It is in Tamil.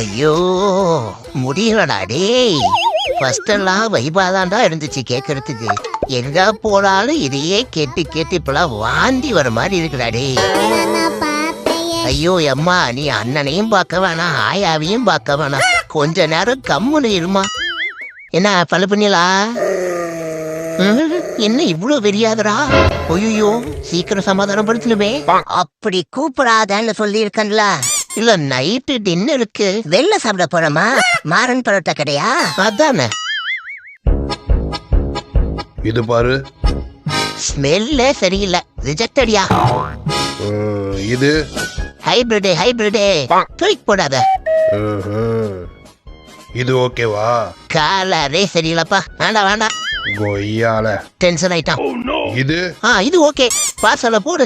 ஐயோ முடியலடா டேய். ஃபர்ஸ்ட் எல்லாம் வைபாதான்டா இருந்துச்சு கேட்கறதுக்கு. எங்க போனாலும் இதையே கேட்டு கேட்டு இப்பெல்லாம் வாந்தி வர மாதிரி இருக்குடா டேய். ஐயோ அம்மா, நீ அண்ணனையும் பார்க்க வேணாம், ஆயாவையும் பார்க்க வேணாம், கொஞ்ச நேரம் கம்முன்னு இருமா. என்ன பழு பண்ணிலா? என்ன இவ்வளவு வெறியாதரா? ஐயோ சீக்கிரம் சமாதானம் படுத்தணுமே. அப்படி கூப்பிடாதன்னு சொல்லி இருக்கன்ல. இல்ல நைட்டு டின்னருக்கு வெளில சாப்பிட போறோமா? மாறன் பரோட்டா கடையா? அதானே. இது பாரு. ஸ்மெல்லே சரியில்லை, ரிஜெக்டடியா. இது ஹைபிரிடே ஹைபிரிடே, தூக்கி போடாத. இது ஓகேவா? கலரே சரியில்லப்பா, வேண்டாம் வேண்டாம். கொய்யால டென்ஷன் ஆயிட்டான். இது இது ஓகே, பார்சல போடு.